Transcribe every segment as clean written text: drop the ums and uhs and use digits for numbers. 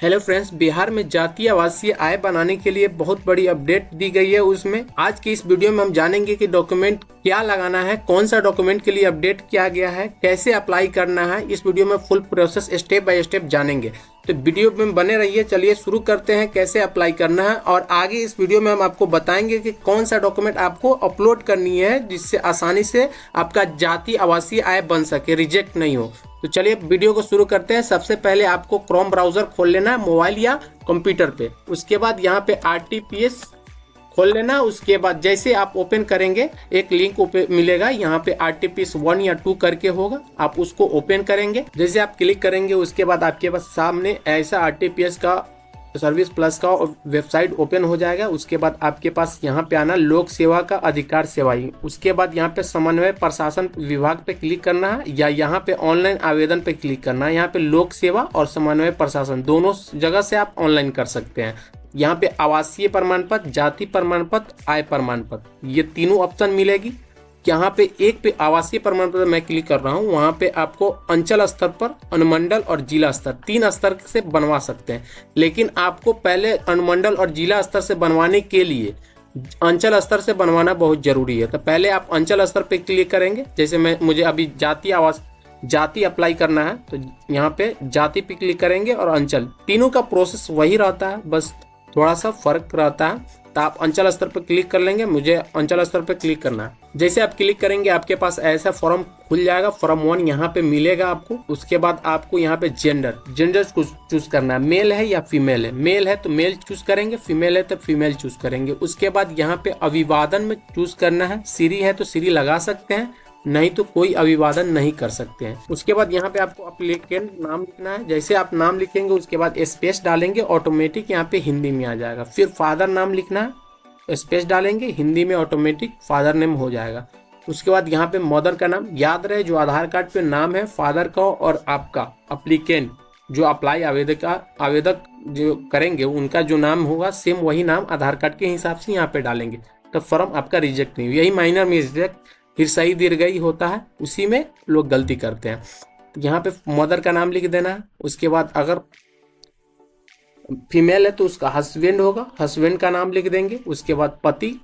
Hello friends, Bihar में जातीय आवासीय आय बनाने के लिए बहुत बड़ी अपडेट दी गई है। उसमें आज की इस वीडियो में हम जानेंगे कि डॉक्यूमेंट क्या लगाना है, कौन सा डॉक्यूमेंट के लिए अपडेट किया गया है, कैसे अप्लाई करना है। इस वीडियो में full process step by step जानेंगे, तो वीडियो में बने रहिए। चलिए शुरू करते हैं कैसे अप्लाई करना है, और आगे इस वीडियो में हम आपको बताएंगे कि कौन सा डॉक्यूमेंट आपको अपलोड करनी है जिससे आसानी से आपका जातीय आवासीय आय बन सके, रिजेक्ट नहीं हो। तो चलिए वीडियो को शुरू करते हैं। सबसे पहले आपको क्रोम ब्राउजर खोल लेना है मोबाइल या कंप्यूटर पे। उसके बाद यहाँ पे RTPS खोल लेना। उसके बाद जैसे आप ओपन करेंगे एक लिंक मिलेगा, यहाँ पे RTPS 1 या 2 करके होगा, आप उसको ओपन करेंगे। जैसे आप क्लिक करेंगे उसके बाद आपके पास सामने ऐसा RTPS का सर्विस प्लस का वेबसाइट ओपन हो जाएगा। उसके बाद आपके पास यहाँ पे आना लोक सेवा का अधिकार सेवाई। उसके बाद यहाँ पे समन्वय प्रशासन विभाग पे क्लिक करना है, या यहाँ पे ऑनलाइन आवेदन पे क्लिक करना है। यहाँ पे लोक सेवा और समन्वय प्रशासन दोनों जगह से आप ऑनलाइन कर सकते हैं। यहाँ पे आवासीय प्रमाण पत्र, जाति प्रमाण पत्र, आय प्रमाण पत्र, ये तीनों ऑप्शन मिलेगी। यहाँ पे एक पे आवासीय प्रमाण पत्र मैं क्लिक कर रहा हूँ, वहाँ पे आपको अंचल स्तर पर, अनुमंडल और जिला स्तर 3 स्तर से बनवा सकते हैं। लेकिन आपको पहले अनुमंडल और जिला स्तर से बनवाने के लिए अंचल स्तर से बनवाना बहुत जरूरी है। तो पहले आप अंचल स्तर पे क्लिक करेंगे। जैसे मुझे अभी जाति अप्लाई करना है, तो यहाँ पे जाति पे क्लिक करेंगे और अंचल, तीनों का प्रोसेस वही रहता है, बस थोड़ा सा फर्क रहता है। तो आप अंचल स्तर पर क्लिक कर लेंगे, मुझे अंचल स्तर पर क्लिक करना है। जैसे आप क्लिक करेंगे आपके पास ऐसा फॉर्म खुल जाएगा। फॉर्म 1 यहाँ पे मिलेगा आपको। उसके बाद आपको यहाँ पे जेंडर चूज करना है, मेल है या फीमेल है। मेल है तो मेल चूज करेंगे, फीमेल है तो फीमेल चूज करेंगे। उसके बाद यहाँ पे अभिवादन में चूज करना है, सीरी है तो सीरी लगा सकते हैं, नहीं तो कोई अभिवादन नहीं कर सकते हैं। उसके बाद यहाँ पे आपको एप्लीकेंट नाम लिखना है। जैसे आप नाम लिखेंगे उसके बाद स्पेस डालेंगे, ऑटोमेटिक यहाँ पे हिंदी में आ जाएगा। फिर फादर नाम लिखना है, स्पेस डालेंगे, हिंदी में ऑटोमेटिक फादर नेम हो जाएगा। उसके बाद यहाँ पे मदर का नाम याद रहे, जो आधार कार्ड पे नाम है फादर का, और आपका एप्लीकेंट जो अप्लाई आवेदक जो करेंगे उनका जो नाम होगा सेम वही नाम आधार कार्ड के हिसाब से यहाँ पे डालेंगे, तो फॉर्म आपका रिजेक्ट नहीं। यही माइनर मिस्टेक, फिर सही दीर्घई होता है, उसी में लोग गलती करते हैं। यहाँ पे मदर का नाम लिख देना है। उसके बाद अगर फीमेल है तो उसका हस्बैंड होगा, हस्बैंड का नाम लिख देंगे। उसके बाद पति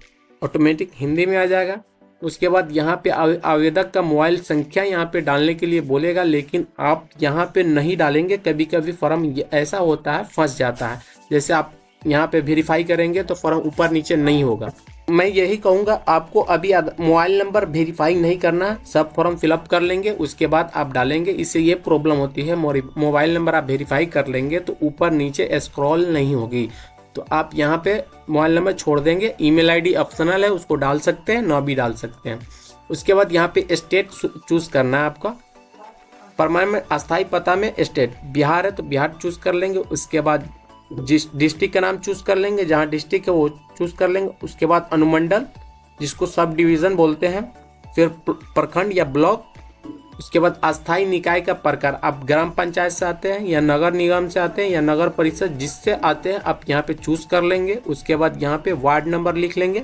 ऑटोमेटिक हिंदी में आ जाएगा। उसके बाद यहाँ पे आवेदक का मोबाइल संख्या यहाँ पे डालने के लिए बोलेगा, लेकिन आप यहाँ पे नहीं डालेंगे। कभी कभी फॉर्म ऐसा होता है फंस जाता है। जैसे आप यहाँ पे वेरीफाई करेंगे तो फॉर्म ऊपर नीचे नहीं होगा। मैं यही कहूँगा आपको अभी मोबाइल नंबर वेरीफाई नहीं करना है, सब फॉर्म फिलअप कर लेंगे उसके बाद आप डालेंगे। इससे ये प्रॉब्लम होती है, मोबाइल नंबर आप वेरीफाई कर लेंगे तो ऊपर नीचे स्क्रॉल नहीं होगी। तो आप यहाँ पे मोबाइल नंबर छोड़ देंगे। ईमेल आईडी ऑप्शनल है, उसको डाल सकते हैं, ना भी डाल सकते हैं। उसके बाद यहाँ पे स्टेट चूज करना है आपका। परमानेंट अस्थायी पता में स्टेट बिहार है तो बिहार चूज कर लेंगे। उसके बाद जिस डिस्ट्रिक्ट का नाम चूज कर लेंगे, जहाँ डिस्ट्रिक्ट है वो चूज कर लेंगे। उसके बाद अनुमंडल, जिसको सब डिवीजन बोलते हैं, फिर प्रखंड या ब्लॉक। उसके बाद अस्थायी निकाय का प्रकार, आप ग्राम पंचायत से आते हैं या नगर निगम से आते हैं या नगर परिषद, जिससे आते हैं आप यहाँ पे चूज कर लेंगे। उसके बाद यहाँ पे वार्ड नंबर लिख लेंगे।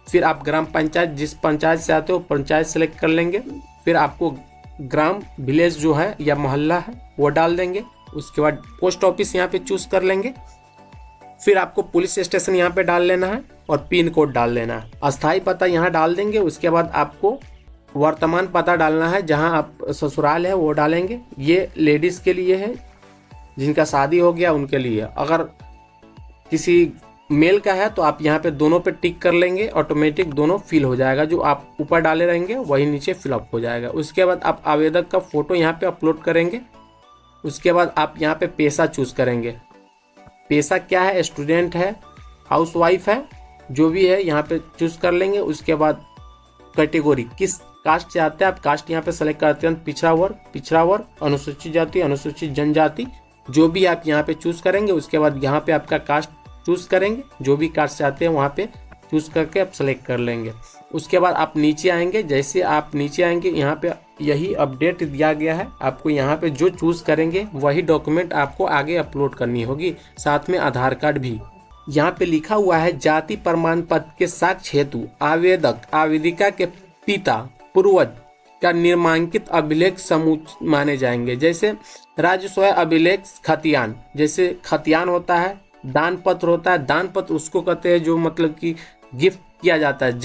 फिर आप ग्राम पंचायत, जिस पंचायत से आते हो पंचायत सेलेक्ट कर लेंगे। फिर आपको ग्राम, विलेज जो है या मोहल्ला है वो डाल देंगे। उसके बाद पोस्ट ऑफिस यहाँ पे चूज कर लेंगे। फिर आपको पुलिस स्टेशन यहाँ पे डाल लेना है और पिन कोड डाल लेना है। अस्थायी पता यहाँ डाल देंगे। उसके बाद आपको वर्तमान पता डालना है, जहाँ आप ससुराल है वो डालेंगे। ये लेडीज के लिए है, जिनका शादी हो गया उनके लिए। अगर किसी मेल का है तो आप यहाँ पे दोनों पे टिक कर लेंगे, ऑटोमेटिक दोनों फिल हो जाएगा। जो आप ऊपर डाले रहेंगे वही नीचे फिलअप हो जाएगा। उसके बाद आप आवेदक का फोटो यहाँ पे अपलोड करेंगे। उसके बाद आप यहाँ पे पेशा चूज करेंगे। पेशा क्या है, स्टूडेंट है, हाउसवाइफ है, जो भी है यहाँ पे चूज कर लेंगे। उसके बाद कैटेगरी, किस कास्ट से आते हैं आप कास्ट यहाँ पे सेलेक्ट करते हैं। पिछड़ा वर्ग, अनुसूचित जाति, अनुसूचित जनजाति, जो भी आप यहाँ पे चूज करेंगे। उसके बाद यहाँ पे आपका कास्ट चूज करेंगे, जो भी कास्ट से आते हैं वहाँ पे चूज करके आप सेलेक्ट कर लेंगे। उसके बाद आप नीचे आएंगे। जैसे आप नीचे आएंगे यहाँ पे यही अपडेट दिया गया है। आपको यहाँ पे जो चूज करेंगे वही डॉक्यूमेंट आपको आगे अपलोड करनी होगी, साथ में आधार कार्ड भी। यहाँ पे लिखा हुआ है जाति प्रमाण पत्र के साक्ष्य हेतु आवेदक आवेदिका के पिता, पूर्वज का निर्मांकित अभिलेख समूह माने जाएंगे। जैसे राजस्व अभिलेख खतियान, जैसे खतियान होता है, दान पत्र होता है। दान पत्र उसको कहते हैं जो मतलब कि गिफ्ट किया जाता है,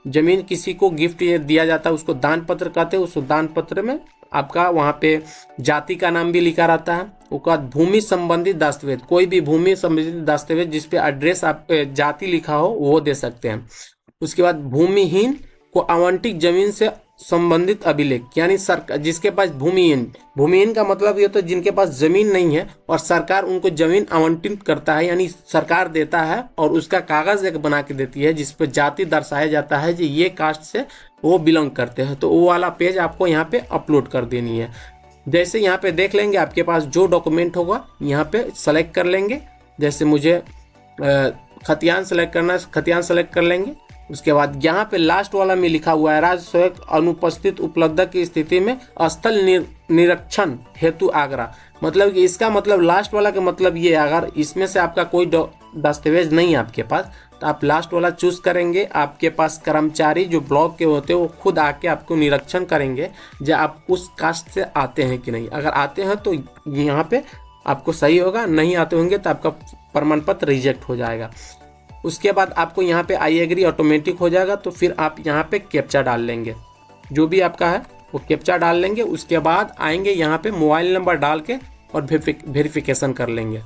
जमीन किसी को गिफ्ट दिया जाता है उसको दान पत्र कहते हैं। उस दान पत्र में आपका वहाँ पे जाति का नाम भी लिखा रहता है। उसके बाद भूमि संबंधित दस्तावेज, कोई भी भूमि संबंधित दस्तावेज जिसपे एड्रेस आप जाति लिखा हो वो दे सकते हैं। उसके बाद भूमिहीन को आवंटित जमीन से संबंधित अभिलेख, यानी सरकार जिसके पास भूमिहीन का मतलब ये तो जिनके पास जमीन नहीं है और सरकार उनको जमीन आवंटित करता है, यानी सरकार देता है और उसका कागज एक बना के देती है जिसपे जाति दर्शाया जाता है कि ये कास्ट से वो बिलोंग करते हैं। तो वो वाला पेज आपको यहाँ पे अपलोड कर देनी है। जैसे यहाँ पे देख लेंगे आपके पास जो डॉक्यूमेंट होगा यहाँ पे सेलेक्ट कर लेंगे। जैसे मुझे खतियान सेलेक्ट करना है, खतियान सेलेक्ट कर लेंगे। उसके बाद यहाँ पे लास्ट वाला में लिखा हुआ है राजस्व अनुपस्थित उपलब्ध की स्थिति में स्थल निरीक्षण हेतु आगरा। मतलब कि इसका मतलब लास्ट वाला का मतलब ये, अगर इसमें से आपका कोई दस्तावेज नहीं है आपके पास तो आप लास्ट वाला चूज करेंगे। आपके पास कर्मचारी जो ब्लॉक के होते हैं वो खुद आके आपको निरीक्षण करेंगे जो आप उस कास्ट से आते हैं कि नहीं। अगर आते हैं तो यहाँ पे आपको सही होगा, नहीं आते होंगे तो आपका प्रमाण पत्र रिजेक्ट हो जाएगा। उसके बाद आपको यहाँ पे आई एग्री ऑटोमेटिक हो जाएगा। तो फिर आप यहाँ पे कैप्चा डाल लेंगे, जो भी आपका है वो कैप्चा डाल लेंगे। उसके बाद आएंगे यहाँ पे मोबाइल नंबर डाल के और वेरिफिकेशन कर लेंगे।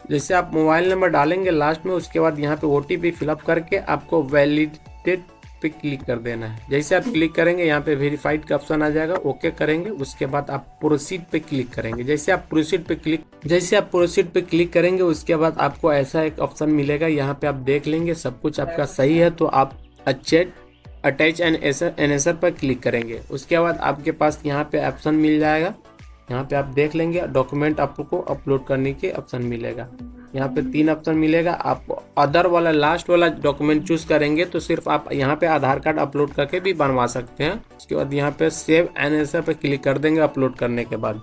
जैसे आप मोबाइल नंबर डालेंगे लास्ट में, उसके बाद यहाँ पे OTP फिलअप करके आपको वैलिडेट पे क्लिक कर देना है। जैसे आप क्लिक करेंगे यहाँ पे वेरीफाइड का ऑप्शन आ जाएगा, ओके करेंगे। उसके बाद आप प्रोसीड पे क्लिक करेंगे। जैसे आप प्रोसीड पे क्लिक करेंगे उसके बाद आपको ऐसा एक ऑप्शन मिलेगा। यहाँ पे आप देख लेंगे सब कुछ आपका सही है तो आप अटैच एनेसर पर क्लिक करेंगे। उसके बाद आपके पास यहाँ पे ऑप्शन मिल जाएगा। यहाँ पे आप देख लेंगे डॉक्यूमेंट आपको अपलोड करने के ऑप्शन मिलेगा। यहाँ पे 3 ऑप्शन मिलेगा। आप अदर वाला लास्ट वाला डॉक्यूमेंट चूज करेंगे तो सिर्फ आप यहाँ पे आधार कार्ड अपलोड करके भी बनवा सकते हैं। उसके बाद यहाँ पे सेव एनेसर पे क्लिक कर देंगे अपलोड करने के बाद।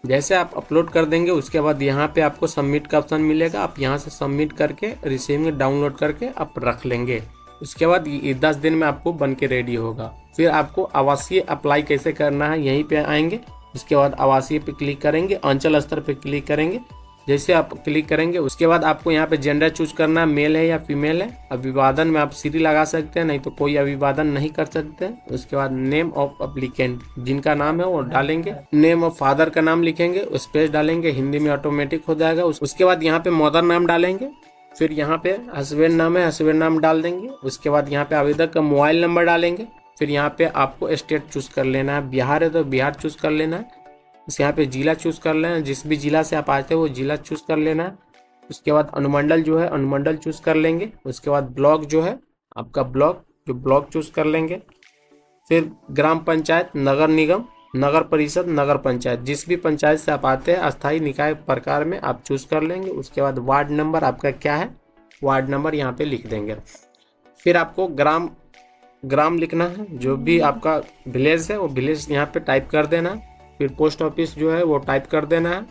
जैसे आप अपलोड कर देंगे उसके बाद यहाँ पे आपको सबमिट का ऑप्शन मिलेगा। आप यहाँ से सबमिट करके रिसीव में डाउनलोड करके आप रख लेंगे। उसके बाद 10 दिन में आपको बन के रेडी होगा। फिर आपको आवासीय अप्लाई कैसे करना है यहीं पे आएंगे। उसके बाद आवासीय पे क्लिक करेंगे, अंचल स्तर पे क्लिक करेंगे। जैसे आप क्लिक करेंगे उसके बाद आपको यहाँ पे जेंडर चूज करना है, मेल है या फीमेल है। अभिवादन में आप श्री लगा सकते हैं, नहीं तो कोई अभिवादन नहीं कर सकते हैं। उसके बाद नेम ऑफ एप्लीकेंट, जिनका नाम है वो डालेंगे। नेम ऑफ फादर का नाम लिखेंगे, स्पेस डालेंगे, हिंदी में ऑटोमेटिक हो जाएगा। उसके बाद यहाँ पे मदर नाम डालेंगे। फिर यहाँ पे हस्बैंड नाम है, हस्बैंड नाम डाल देंगे। उसके बाद यहाँ पे आवेदक का मोबाइल नंबर डालेंगे। फिर यहाँ पे आपको स्टेट चूज कर लेना है, बिहार है तो बिहार चूज कर लेना है। यहाँ पे जिला चूज कर लेना है, जिस भी जिला से आप आते हो वो जिला चूज कर लेना है। उसके बाद अनुमंडल जो है अनुमंडल चूज कर लेंगे। उसके बाद ब्लॉक जो है आपका ब्लॉक चूज कर लेंगे। फिर ग्राम पंचायत, नगर निगम, नगर परिषद, नगर पंचायत, जिस भी पंचायत से आप आते हैं अस्थायी निकाय प्रकार में आप चूज कर लेंगे। उसके बाद वार्ड नंबर आपका क्या है, वार्ड नंबर यहाँ पे लिख देंगे। फिर आपको ग्राम लिखना है, जो भी आपका विलेज है वो विलेज यहाँ पे टाइप कर देना है। फिर पोस्ट ऑफिस जो है वो टाइप कर देना है।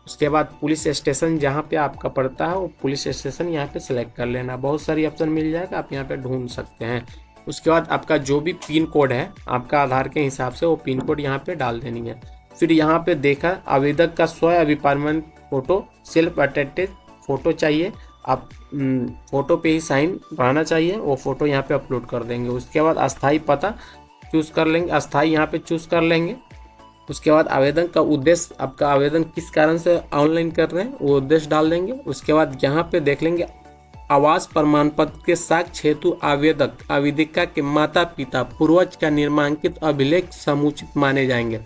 उसके बाद पुलिस स्टेशन जहाँ पे आपका पड़ता है वो पुलिस स्टेशन यहाँ पे सिलेक्ट कर लेना। बहुत सारी ऑप्शन मिल जाएगा, आप यहाँ पे ढूंढ सकते हैं। उसके बाद आपका जो भी पिन कोड है आपका आधार के हिसाब से वो पिन कोड यहाँ पे डाल देनी है। फिर यहाँ पे देखा आवेदक का स्व अभिप्रमाण फोटो, सेल्फ अटेस्टेड फोटो चाहिए, आप फोटो पे ही साइन रहना चाहिए, वो फोटो यहाँ पे अपलोड कर देंगे। उसके बाद अस्थाई पता चूज कर लेंगे, अस्थाई यहाँ पे चूज कर लेंगे। उसके बाद आवेदन का उद्देश्य, आपका आवेदन किस कारण से ऑनलाइन कर रहे हैं वो उद्देश्य डाल देंगे। उसके बाद यहाँ पे देख लेंगे आवास प्रमाण पत्र के साक्ष्य हेतु आवेदक आवेदिका के माता पिता पूर्वज का निर्मांकित अभिलेख समुचित माने जाएंगे।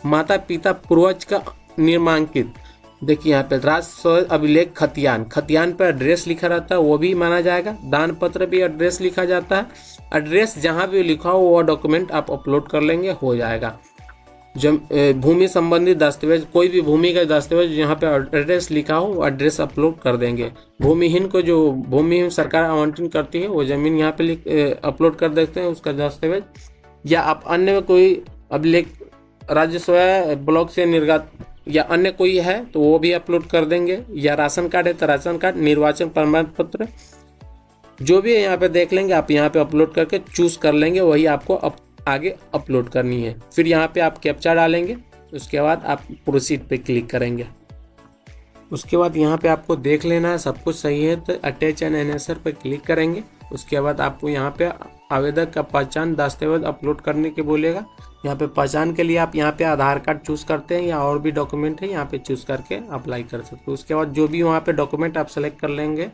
माता पिता पूर्वज का निर्मांकित, देखिए यहाँ पे राजस्व अभिलेख खतियान पर एड्रेस लिखा रहता है वो भी माना जाएगा। दान पत्र भी एड्रेस लिखा जाता है, एड्रेस जहाँ भी लिखा हो वो डॉक्यूमेंट आप अपलोड कर लेंगे, हो जाएगा। जब भूमि संबंधी दस्तावेज, कोई भी भूमि का दस्तावेज यहाँ पे एड्रेस लिखा हो वो एड्रेस अपलोड कर देंगे। भूमिहीन को जो भूमिहीन सरकार आवंटन करती है वो जमीन यहाँ पे अपलोड कर देते हैं उसका दस्तावेज। या आप अन्य कोई अभिलेख राजस्व ब्लॉक से निर्गत या अन्य कोई है तो वो भी अपलोड कर देंगे। या राशन कार्ड है तो राशन कार्ड, निर्वाचन प्रमाण पत्र, जो भी है यहाँ पे देख लेंगे, आप यहाँ पे अपलोड करके चूज कर लेंगे, वही आपको आगे अपलोड करनी है। फिर यहाँ पे आप कैप्चा डालेंगे, उसके बाद आप प्रोसीड पे क्लिक करेंगे। उसके बाद यहाँ पे आपको देख लेना है सब कुछ सही है तो अटैच एन एनएसआर पे क्लिक करेंगे। उसके बाद आपको यहाँ पे आवेदक का पहचान दस्तावेज अपलोड करने के बोलेगा। यहाँ पे पहचान के लिए आप यहाँ पे आधार कार्ड चूज करते हैं या और भी डॉक्यूमेंट है, यहाँ पे चूज करके अप्लाई कर सकते हो। उसके बाद जो भी वहाँ पे डॉक्यूमेंट आप सेलेक्ट कर लेंगे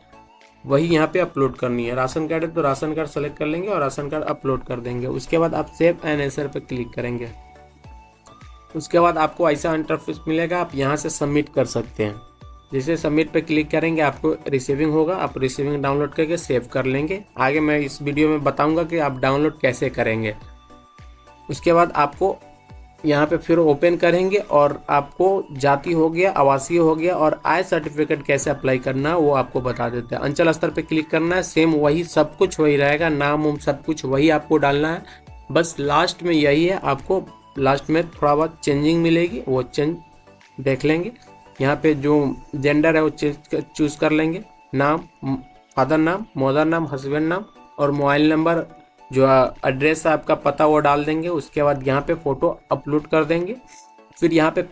वही यहाँ पे अपलोड करनी है। राशन कार्ड है तो राशन कार्ड सेलेक्ट कर लेंगे और राशन कार्ड अपलोड कर देंगे। उसके बाद आप सेव एन एनएसआर पे क्लिक करेंगे। उसके बाद आपको ऐसा इंटरफेस मिलेगा, आप यहाँ से सबमिट कर सकते हैं। जैसे सबमिट पे क्लिक करेंगे आपको रिसीविंग होगा, आप रिसीविंग डाउनलोड करके सेव कर लेंगे। आगे मैं इस वीडियो में बताऊंगा कि आप डाउनलोड कैसे करेंगे। उसके बाद आपको यहाँ पे फिर ओपन करेंगे और आपको जाति हो गया, आवासीय हो गया और आय सर्टिफिकेट कैसे अप्लाई करना है वो आपको बता देते हैं। अंचल स्तर पे क्लिक करना है, सेम वही सब कुछ वही रहेगा, नाम उम सब कुछ वही आपको डालना है। बस लास्ट में यही है, आपको लास्ट में थोड़ा बहुत चेंजिंग मिलेगी, वो चेंज देख लेंगे। यहाँ पे जो जेंडर है वो चूज कर लेंगे, नाम फादर नाम, मदर नाम, हस्बैंड नाम और मोबाइल नंबर, जो एड्रेस है आपका पता वो डाल देंगे। उसके बाद यहाँ पे फोटो अपलोड कर देंगे। फिर यहाँ पे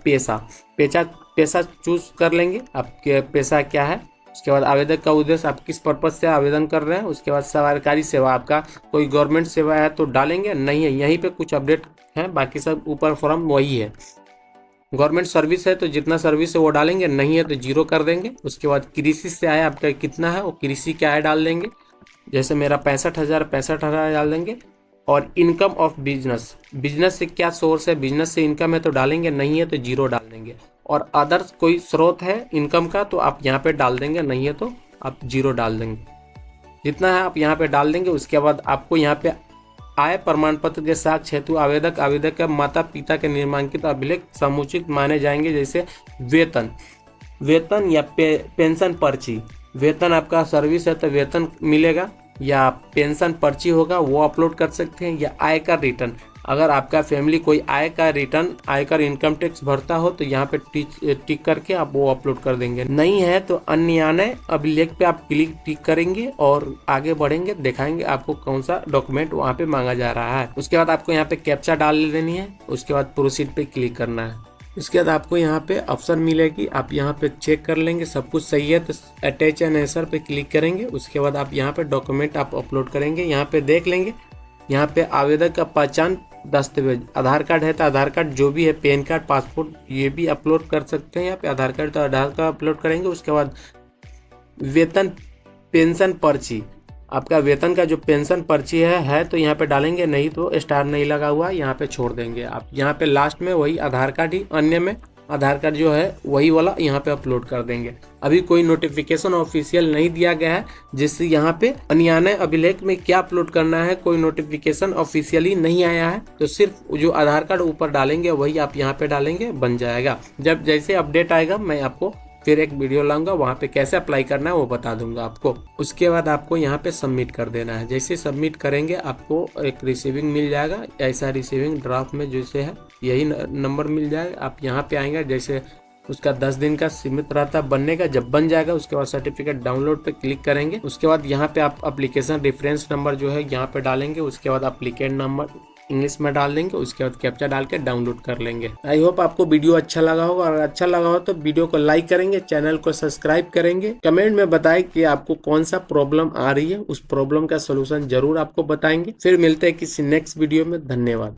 पैसा चूज कर लेंगे, आपके पैसा क्या है। उसके बाद आवेदक का उद्देश्य, आप किस पर्पज से आवेदन कर रहे हैं। उसके बाद सरकारी सेवा, आपका कोई गवर्नमेंट सेवा है तो डालेंगे, नहीं है यहीं पे कुछ अपडेट है, बाकी सब ऊपर फॉर्म वही है। गवर्नमेंट सर्विस है तो जितना सर्विस है वो डालेंगे, नहीं है तो जीरो कर देंगे। उसके बाद कृषि से आय आपका कितना है वो कृषि के आय डाल देंगे, जैसे मेरा 65,000 डाल देंगे। और इनकम ऑफ बिजनेस से क्या सोर्स है, बिजनेस से इनकम है तो डालेंगे, नहीं है तो जीरो डाल देंगे। और अदर्स कोई स्रोत है इनकम का तो आप यहाँ पे डाल देंगे, नहीं है तो आप जीरो डाल देंगे। जितना है आप यहाँ पे डाल देंगे। उसके बाद आपको यहाँ पे आय प्रमाण पत्र के साक्ष्य हेतु आवेदक के माता पिता के नामांकित अभिलेख समुचित माने जाएंगे, जैसे वेतन या पेंशन पर्ची। वेतन आपका सर्विस है तो वेतन मिलेगा, या पेंशन पर्ची होगा वो अपलोड कर सकते हैं, या आयकर रिटर्न। अगर आपका फैमिली कोई आयकर इनकम टैक्स भरता हो तो यहाँ पे टिक करके आप वो अपलोड कर देंगे। नहीं है तो अन्य अभिलेख पे आप टिक करेंगे और आगे बढ़ेंगे, दिखाएंगे आपको कौन सा डॉक्यूमेंट वहाँ पे मांगा जा रहा है। उसके बाद आपको यहाँ पे कैप्चा डाल देनी है। उसके बाद प्रोसीड पे क्लिक करना है। इसके बाद आपको यहाँ पे ऑप्शन मिलेगी, आप यहाँ पे चेक कर लेंगे सब कुछ सही है तो अटैच एन एनएसआर पे क्लिक करेंगे। उसके बाद आप यहाँ पे डॉक्यूमेंट आप अपलोड करेंगे। यहाँ पे देख लेंगे, यहाँ पे आवेदक का पहचान दस्तावेज, आधार कार्ड है तो आधार कार्ड जो भी है, पैन कार्ड, पासपोर्ट ये भी अपलोड कर सकते हैं। यहाँ पे आधार कार्ड तो आधार कार्ड अपलोड करेंगे। उसके बाद वेतन पेंशन पर्ची, आपका वेतन का जो पेंशन पर्ची है तो यहाँ पे डालेंगे, नहीं तो स्टार नहीं लगा हुआ यहाँ पे छोड़ देंगे। आप यहाँ पे लास्ट में वही आधार कार्ड ही, अन्य में आधार कार्ड जो है वही वाला यहाँ पे अपलोड कर देंगे। अभी कोई नोटिफिकेशन ऑफिशियल नहीं दिया गया है, जिससे यहाँ पे अन्य अभिलेख में क्या अपलोड करना है कोई नोटिफिकेशन ऑफिशियली नहीं आया है, तो सिर्फ जो आधार कार्ड ऊपर डालेंगे वही आप यहाँ पे डालेंगे, बन जाएगा। जब जैसे अपडेट आएगा मैं आपको फिर एक वीडियो लाऊंगा, वहाँ पे कैसे अप्लाई करना है वो बता दूंगा आपको। उसके बाद आपको यहाँ पे सबमिट कर देना है। जैसे सबमिट करेंगे आपको एक रिसीविंग मिल जाएगा, ऐसा रिसीविंग ड्राफ्ट में जैसे है यही नंबर मिल जाएगा। आप यहाँ पे आएंगे, जैसे उसका 10 दिन का सीमित रहता बनने का, जब बन जाएगा उसके बाद सर्टिफिकेट डाउनलोड पे क्लिक करेंगे। उसके बाद यहाँ पे आप एप्लीकेशन रेफरेंस नंबर जो है यहाँ पे डालेंगे। उसके बाद एप्लीकेंट नंबर इंग्लिश में डाल देंगे। उसके बाद कैप्चा डाल के डाउनलोड कर लेंगे। आई होप आपको वीडियो अच्छा लगा होगा, और अच्छा लगा हो तो वीडियो को लाइक करेंगे, चैनल को सब्सक्राइब करेंगे। कमेंट में बताएं कि आपको कौन सा प्रॉब्लम आ रही है, उस प्रॉब्लम का सोल्यूशन जरूर आपको बताएंगे। फिर मिलते हैं किसी नेक्स्ट वीडियो में। धन्यवाद।